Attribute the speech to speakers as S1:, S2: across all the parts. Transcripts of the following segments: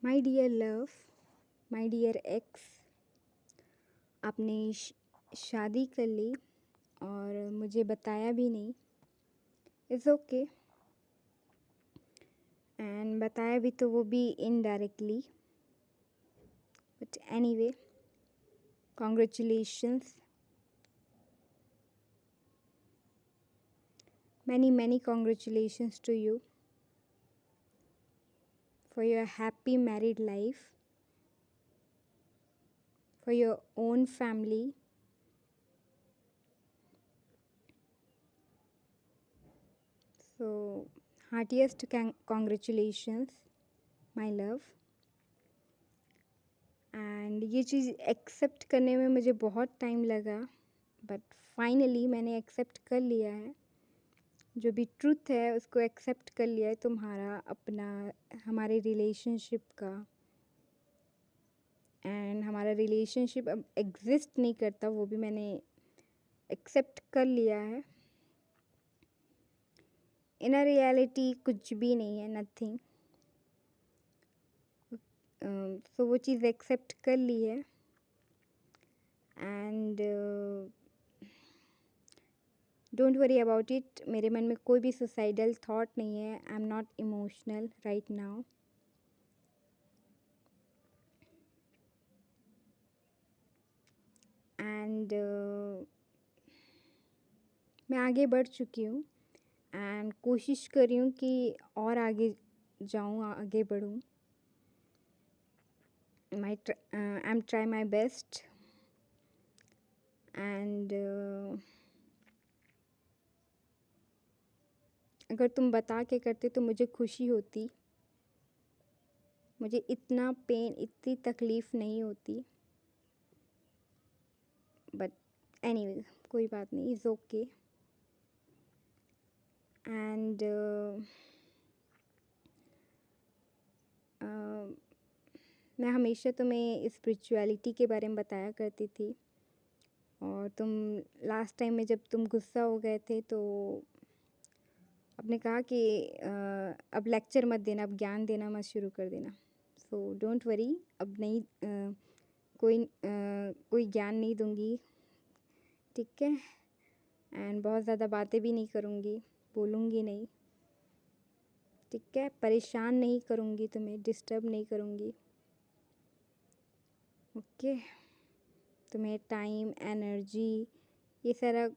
S1: My dear love, my dear ex, आपने शादी कर ली और मुझे बताया भी नहीं। It's okay. एंड बताया भी तो वो भी indirectly. But anyway, congratulations, many congratulations to you for your happy married life, for your own family. So heartiest congratulations, my love. And ये चीज़ एक्सेप्ट करने में मुझे बहुत टाइम लगा, बट फाइनली मैंने एक्सेप्ट कर लिया है। जो भी ट्रुथ है उसको एक्सेप्ट कर लिया है, तुम्हारा अपना हमारे रिलेशनशिप का। एंड हमारा रिलेशनशिप अब एग्जिस्ट नहीं करता, वो भी मैंने एक्सेप्ट कर लिया है। इन अ रियलिटी कुछ भी नहीं है, नथिंग। सो वो चीज़ एक्सेप्ट कर ली है। And don't worry about it. मेरे मन में कोई भी सुसाइडल थॉट नहीं है। I am not emotional right now. And मैं आगे बढ़ चुकी हूँ एंड कोशिश कर रही हूँ कि और आगे जाऊँ, आगे बढ़ूँ। I am try my best. And अगर तुम बता के करते तो मुझे खुशी होती, मुझे इतना पेन, इतनी तकलीफ़ नहीं होती। बट एनीवे, कोई बात नहीं, इज़ ओके। एंड मैं हमेशा तुम्हें स्पिरिचुअलिटी के बारे में बताया करती थी, और तुम लास्ट टाइम में जब तुम गुस्सा हो गए थे तो आपने कहा कि अब लेक्चर मत देना, अब ज्ञान देना मत शुरू कर देना। सो डोंट वरी, अब नहीं, कोई ज्ञान नहीं दूंगी, ठीक है। एंड बहुत ज़्यादा बातें भी नहीं करूँगी, बोलूँगी नहीं, ठीक है। परेशान नहीं करूँगी, तुम्हें डिस्टर्ब नहीं करूँगी, ओके। तुम्हें टाइम, एनर्जी, ये सारा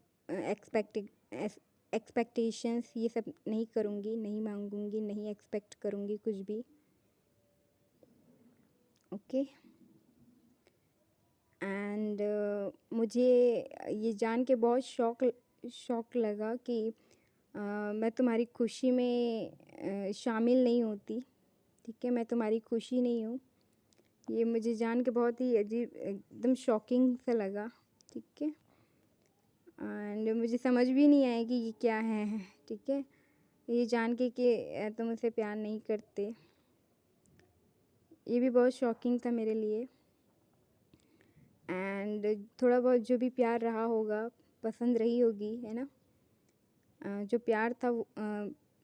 S1: एक्सपेक्टेशंस, ये सब नहीं करूँगी, नहीं मांगूंगी, नहीं एक्सपेक्ट करूँगी कुछ भी, ओके। एंड मुझे ये जान के बहुत शौक लगा कि मैं तुम्हारी खुशी में शामिल नहीं होती, ठीक है। मैं तुम्हारी खुशी नहीं हूँ, ये मुझे जान के बहुत ही अजीब, एकदम शॉकिंग सा लगा, ठीक है। एंड मुझे समझ भी नहीं आया कि ये क्या है, ठीक है। ये जान के कि तुम मुझसे प्यार नहीं करते, ये भी बहुत शॉकिंग था मेरे लिए। एंड थोड़ा बहुत जो भी प्यार रहा होगा, पसंद रही होगी, है ना। जो प्यार था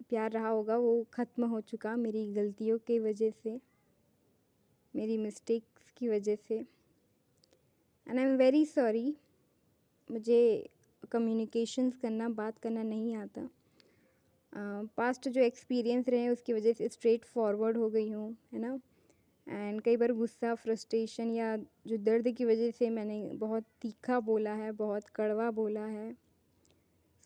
S1: प्यार रहा होगा वो ख़त्म हो चुका मेरी गलतियों की वजह से, मेरी मिस्टेक्स की वजह से। And I am very sorry. मुझे कम्युनिकेशंस करना, बात करना नहीं आता। पास्ट जो एक्सपीरियंस रहे हैं उसकी वजह से स्ट्रेट फॉरवर्ड हो गई हूँ, है ना। एंड कई बार गुस्सा, फ्रस्ट्रेशन या जो दर्द की वजह से मैंने बहुत तीखा बोला है, बहुत कड़वा बोला है।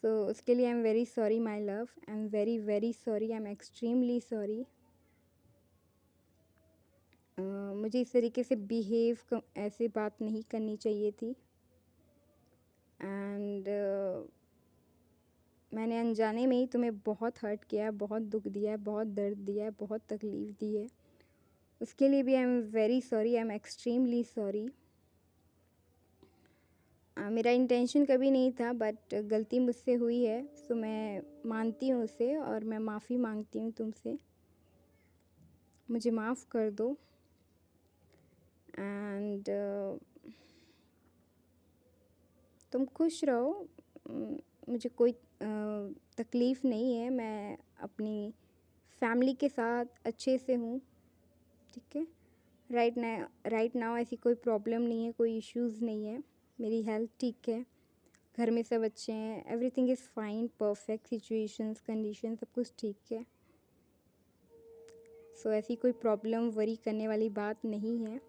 S1: सो उसके लिए I am very sorry my love, I am very sorry, I am extremely sorry. मुझे इस तरीके से बिहेव, ऐसे बात नहीं करनी चाहिए थी। एंड मैंने अनजाने में ही तुम्हें बहुत हर्ट किया है, बहुत दुख दिया है, बहुत दर्द दिया है, बहुत तकलीफ़ दी है। उसके लिए भी I am very sorry, I am extremely sorry. मेरा इंटेंशन कभी नहीं था, बट गलती मुझसे हुई है, सो मैं मानती हूँ उसे और मैं माफ़ी मांगती हूँ तुमसे। मुझे माफ़ कर दो। एंड तुम खुश रहो। मुझे कोई तकलीफ़ नहीं है, मैं अपनी फैमिली के साथ अच्छे से हूँ, ठीक है। राइट नाउ ऐसी कोई प्रॉब्लम नहीं है, कोई इश्यूज़ नहीं है, मेरी हेल्थ ठीक है, घर में सब अच्छे हैं, everything is fine, perfect, situations, condition सब कुछ ठीक है। सो ऐसी कोई प्रॉब्लम वरी करने वाली बात नहीं है,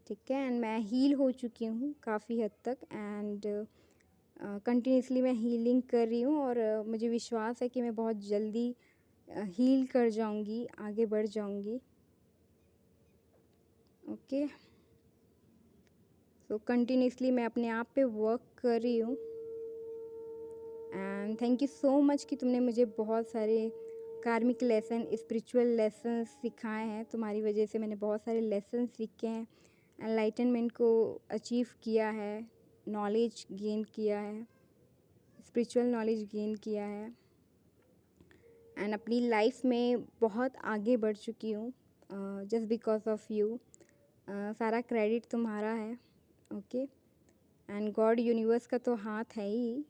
S1: ठीक है। एंड मैं हील हो चुकी हूँ काफ़ी हद तक, एंड कंटिन्यूसली मैं हीलिंग कर रही हूँ, और मुझे विश्वास है कि मैं बहुत जल्दी हील कर जाऊँगी, आगे बढ़ जाऊँगी। ओके, सो कंटिन्यूसली मैं अपने आप पे वर्क कर रही हूँ। And thank you so much कि तुमने मुझे बहुत सारे कार्मिक लेसन, स्पिरिचुअल लेसन सिखाए हैं। तुम्हारी वजह से मैंने बहुत सारे लेसन सीखे हैं, एनलाइटनमेंट को अचीव किया है, नॉलेज गेन किया है, स्पिरिचुअल नॉलेज गेन किया है, एंड अपनी लाइफ में बहुत आगे बढ़ चुकी हूँ जस्ट बिकॉज ऑफ यू। सारा क्रेडिट तुम्हारा है, ओके। एंड गॉड यूनिवर्स का तो हाथ है ही।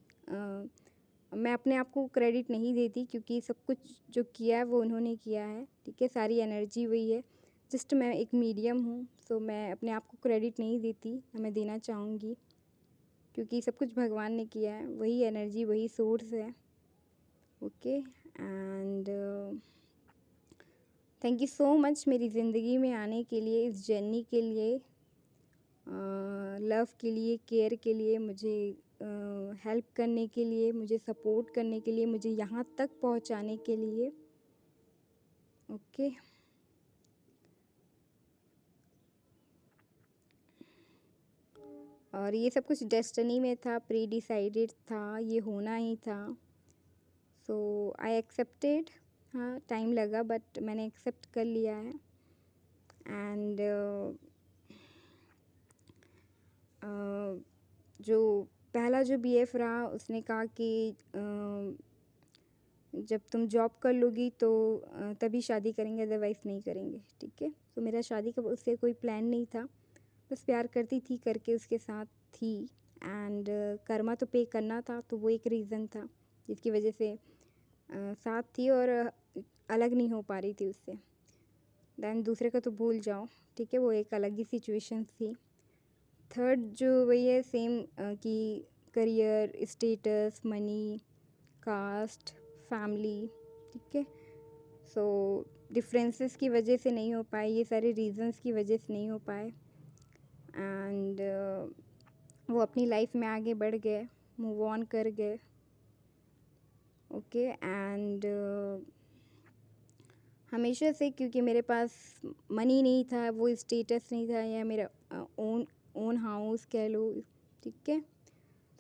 S1: मैं अपने आप को क्रेडिट नहीं देती, क्योंकि सब कुछ जो किया है वो उन्होंने किया है, ठीक है। सारी एनर्जी वही है, जस्ट मैं एक मीडियम हूँ। सो मैं अपने आप को क्रेडिट नहीं देती, मैं देना चाहूँगी, क्योंकि सब कुछ भगवान ने किया है, वही एनर्जी, वही सोर्स है, okay. And thank you so much मेरी ज़िंदगी में आने के लिए, इस जर्नी के लिए, लव के लिए, केयर के लिए, मुझे हेल्प करने के लिए, मुझे सपोर्ट करने के लिए, मुझे यहाँ तक पहुँचाने के लिए, ओके। और ये सब कुछ डेस्टिनी में था, प्री डिसाइडेड था, ये होना ही था। सो आई एक्सेप्टेड। हाँ, टाइम लगा, बट मैंने एक्सेप्ट कर लिया है। एंड जो पहला जो बीएफ रहा, उसने कहा कि जब तुम जॉब कर लोगी तो तभी शादी करेंगे, अदरवाइज़ नहीं करेंगे, ठीक है। तो मेरा शादी का उससे कोई प्लान नहीं था, बस प्यार करती थी करके उसके साथ थी। एंड कर्मा तो पे करना था, तो वो एक रीज़न था जिसकी वजह से साथ थी, और अलग नहीं हो पा रही थी उससे। दैन दूसरे का तो भूल जाओ, ठीक है, वो एक अलग ही सिचुएशन थी। थर्ड जो वही है सेम, कि career, status, money, caste, family, ठीक है। सो डिफरेंसेस की वजह से नहीं हो पाए, ये सारे रीजंस की वजह से नहीं हो पाए। एंड वो अपनी लाइफ में आगे बढ़ गए, मूव ऑन कर गए, ओके। एंड हमेशा से, क्योंकि मेरे पास मनी नहीं था, वो स्टेटस नहीं था, या मेरा ओन हाउस कह लो, ठीक है।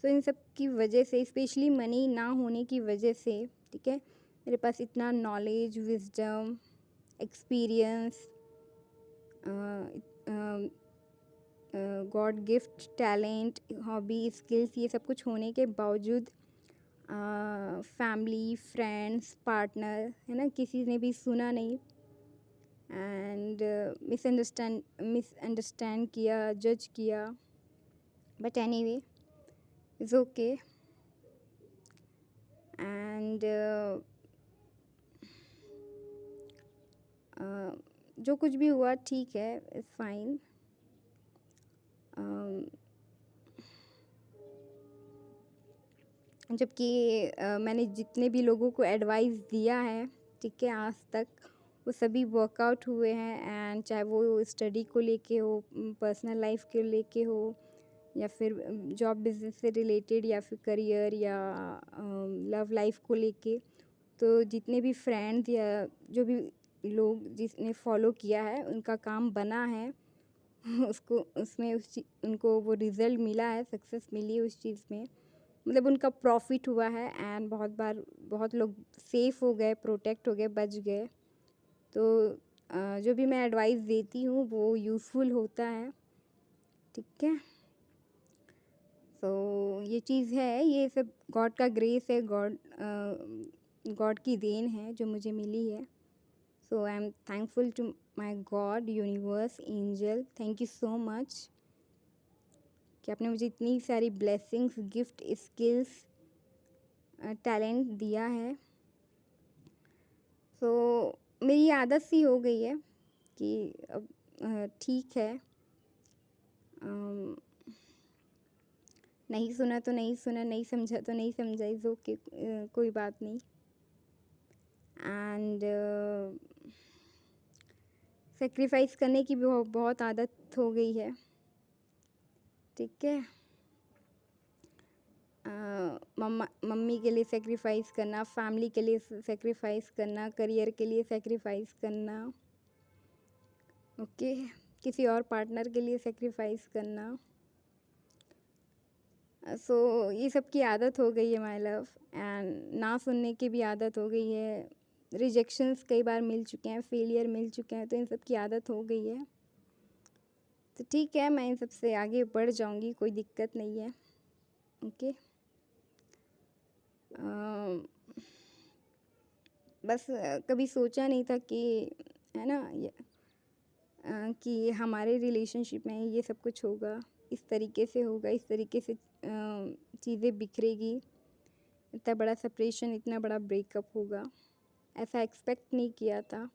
S1: तो इन सब की वजह से, स्पेशली मनी ना होने की वजह से, ठीक है, मेरे पास इतना knowledge, wisdom, experience, God gift, talent, hobby, skills, ये सब कुछ होने के बावजूद फैमिली, फ्रेंड्स, पार्टनर, है ना, किसी ने भी सुना नहीं, एंड मिसअंडरस्टैंड किया, जज किया, but anyway it's okay. And जो कुछ भी हुआ ठीक है, इट्स फाइन। जबकि मैंने जितने भी लोगों को एडवाइस दिया है, ठीक है, आज तक, वो सभी वर्कआउट हुए हैं। एंड चाहे वो स्टडी को लेके हो, पर्सनल लाइफ को लेके हो, या फिर जॉब बिजनेस से रिलेटेड, या फिर करियर, या लव लाइफ को लेके, तो जितने भी फ्रेंड्स या जो भी लोग जिसने फॉलो किया है, उनका काम बना है। उसको उसमें उनको वो रिज़ल्ट मिला है, सक्सेस मिली है उस चीज़ में, मतलब उनका प्रॉफिट हुआ है। एंड बहुत बार बहुत लोग सेफ़ हो गए, प्रोटेक्ट हो गए, बच गए। तो जो भी मैं एडवाइस देती हूँ वो यूज़फुल होता है, ठीक है। तो ये चीज़ है, ये सब गॉड का ग्रेस है, गॉड की देन है जो मुझे मिली है। So I am thankful to my God, universe, angel, thank you so much कि आपने मुझे इतनी सारी ब्लेसिंग्स, गिफ्ट, स्किल्स, टैलेंट दिया है। सो मेरी आदत सी हो गई है कि अब ठीक है, अम, नहीं सुना तो नहीं सुना, नहीं समझा तो नहीं समझा, इज़ ओके, कोई बात नहीं। एंड सेक्रीफाइस करने की भी बहुत आदत हो गई है, ठीक है। मम्मी के लिए सेक्रीफाइस करना, फैमिली के लिए सेक्रीफाइस करना, करियर के लिए सेक्रीफाइस करना, ओके, किसी और पार्टनर के लिए सेक्रीफाइस करना। सो ये सब की आदत हो गई है माय लव, एंड ना सुनने की भी आदत हो गई है। रिजेक्शंस कई बार मिल चुके हैं, फेलियर मिल चुके हैं, तो इन सब की आदत हो गई है। तो ठीक है, मैं इन सब से आगे बढ़ जाऊंगी, कोई दिक्कत नहीं है, ओके। बस कभी सोचा नहीं था कि, है ना, कि हमारे रिलेशनशिप में ये सब कुछ होगा, इस तरीके से होगा, इस तरीके से चीज़ें बिखरेगी, इतना बड़ा सेपरेशन, इतना बड़ा ब्रेकअप होगा, ऐसा एक्सपेक्ट नहीं किया था।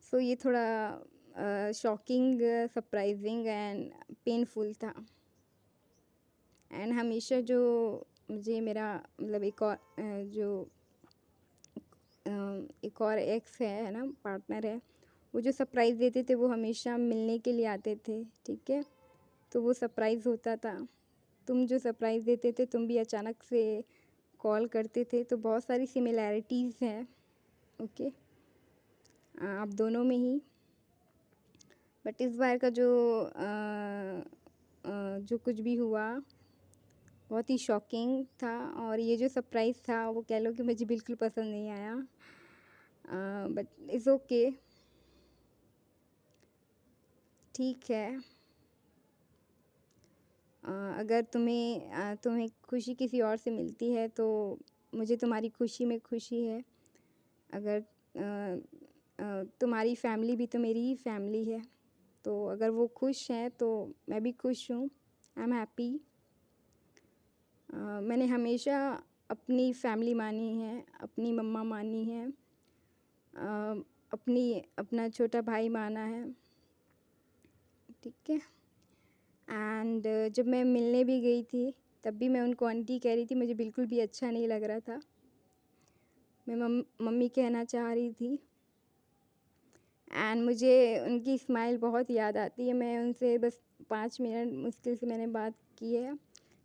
S1: सो ये थोड़ा शॉकिंग, सरप्राइजिंग एंड पेनफुल था। एंड हमेशा जो मुझे मेरा मतलब एक और एक्स है ना, पार्टनर है, वो जो सरप्राइज़ देते थे वो हमेशा मिलने के लिए आते थे, ठीक है। तो वो सरप्राइज़ होता था। तुम जो सरप्राइज़ देते थे, तुम भी अचानक से कॉल करते थे, तो बहुत सारी सिमिलैरिटीज़ हैं, ओके, आप दोनों में ही। बट इस बार का जो कुछ भी हुआ बहुत ही शॉकिंग था, और ये जो सरप्राइज़ था वो कह लो कि मुझे बिल्कुल पसंद नहीं आया, बट इट्स ओके, ठीक है। अगर तुम्हें खुशी किसी और से मिलती है तो मुझे तुम्हारी खुशी में खुशी है। अगर तुम्हारी फैमिली भी तो मेरी ही फैमिली है, तो अगर वो खुश हैं तो मैं भी खुश हूँ, आई एम हैप्पी। मैंने हमेशा अपनी फैमिली मानी है, अपनी मम्मा मानी है, अपना छोटा भाई माना है, ठीक है। एंड जब मैं मिलने भी गई थी तब भी मैं उनको आंटी कह रही थी, मुझे बिल्कुल भी अच्छा नहीं लग रहा था, मैं मम्मी कहना चाह रही थी। एंड मुझे उनकी स्माइल बहुत याद आती है। मैं उनसे बस 5 मिनट मुश्किल से मैंने बात की है,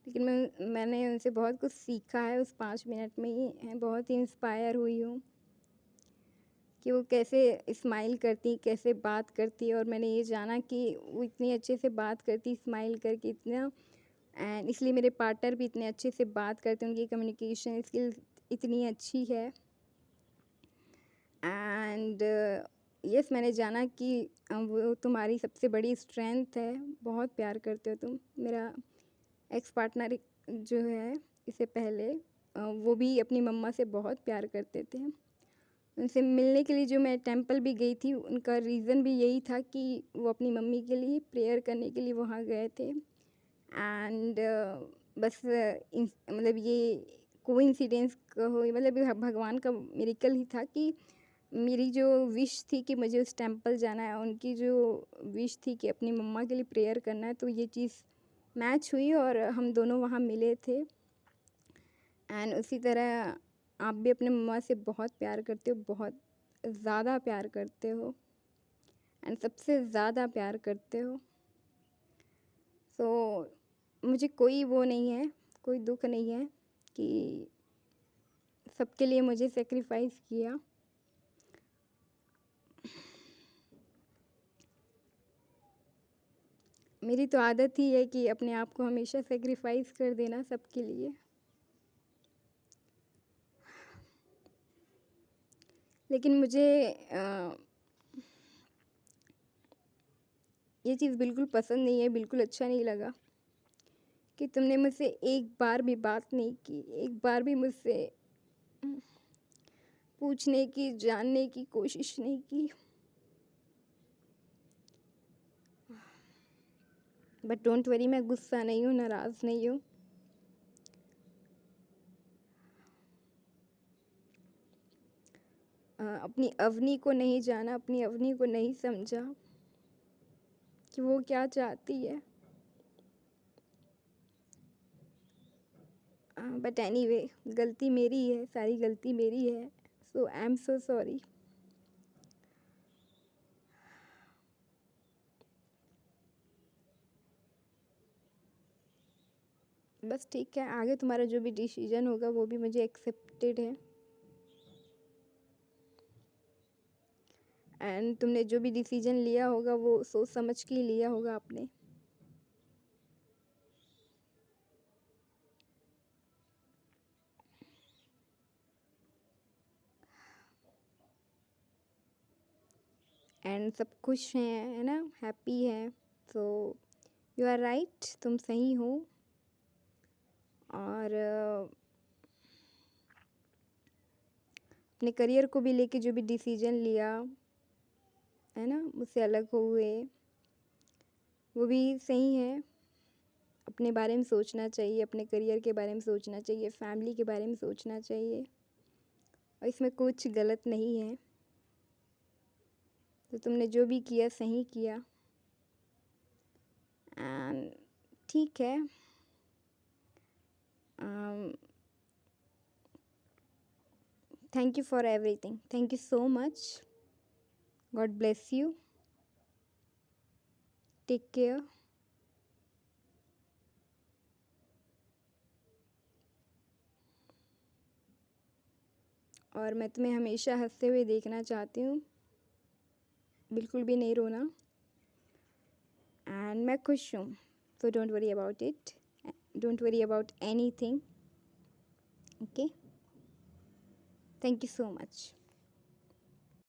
S1: लेकिन मैंने उनसे बहुत कुछ सीखा है उस 5 मिनट में ही। बहुत ही इंस्पायर हुई हूँ कि वो कैसे स्माइल करती, कैसे बात करती, और मैंने ये जाना कि वो इतनी अच्छे से बात करती स्माइल करके, इतना, एंड इसलिए मेरे पार्टनर भी इतने अच्छे से बात करते हैं, उनकी कम्युनिकेशन स्किल्स इतनी अच्छी है। एंड यस, मैंने जाना कि वो तुम्हारी सबसे बड़ी स्ट्रेंथ है, बहुत प्यार करते हो तुम। मेरा एक्स पार्टनर जो है इससे पहले, वो भी अपनी मम्मा से बहुत प्यार करते थे। उनसे मिलने के लिए जो मैं टेंपल भी गई थी, उनका रीज़न भी यही था कि वो अपनी मम्मी के लिए प्रेयर करने के लिए वहाँ गए थे। एंड बस मतलब ये कोइंसिडेंस कहो, मतलब ये भगवान का मिरेकल ही था कि मेरी जो विश थी कि मुझे उस टेंपल जाना है, उनकी जो विश थी कि अपनी मम्मा के लिए प्रेयर करना है, तो ये चीज़ मैच हुई और हम दोनों वहाँ मिले थे। एंड उसी तरह आप भी अपने मम्मा से बहुत प्यार करते हो, बहुत ज़्यादा प्यार करते हो, एंड सबसे ज़्यादा प्यार करते हो। सो मुझे कोई वो नहीं है, कोई दुख नहीं है कि सबके लिए मुझे सेक्रीफाइस किया। मेरी तो आदत ही है कि अपने आप को हमेशा सेक्रीफाइस कर देना सबके लिए। लेकिन मुझे ये चीज़ बिल्कुल पसंद नहीं है, बिल्कुल अच्छा नहीं लगा कि तुमने मुझसे एक बार भी बात नहीं की, एक बार भी मुझसे पूछने की, जानने की कोशिश नहीं की। बट डोंट वरी, मैं गुस्सा नहीं हूँ, नाराज़ नहीं हूँ। अपनी अवनी को नहीं जाना, अपनी अवनी को नहीं समझा कि वो क्या चाहती है। बट एनीवे, गलती मेरी है, सारी गलती मेरी है, so I am so sorry. बस ठीक है, आगे तुम्हारा जो भी डिसीजन होगा वो भी मुझे एक्सेप्टेड है। एंड तुमने जो भी डिसीजन लिया होगा वो सोच समझ के ही लिया होगा आपने। एंड सब खुश हैं, है ना, हैप्पी हैं। सो यू आर राइट, तुम सही हो। और अपने करियर को भी लेके जो भी डिसीजन लिया, है ना, मुझसे अलग हुए, वो भी सही है। अपने बारे में सोचना चाहिए, अपने करियर के बारे में सोचना चाहिए, फैमिली के बारे में सोचना चाहिए, और इसमें कुछ गलत नहीं है। तो तुमने जो भी किया सही किया। एंड ठीक है, thank you for everything, thank you so much. God bless you, take care. और मैं तुम्हें हमेशा हंसते हुए देखना चाहती हूँ, बिल्कुल भी नहीं रोना। एंड मैं खुश हूँ, so don't worry about it, don't worry about anything. Okay, thank you so much.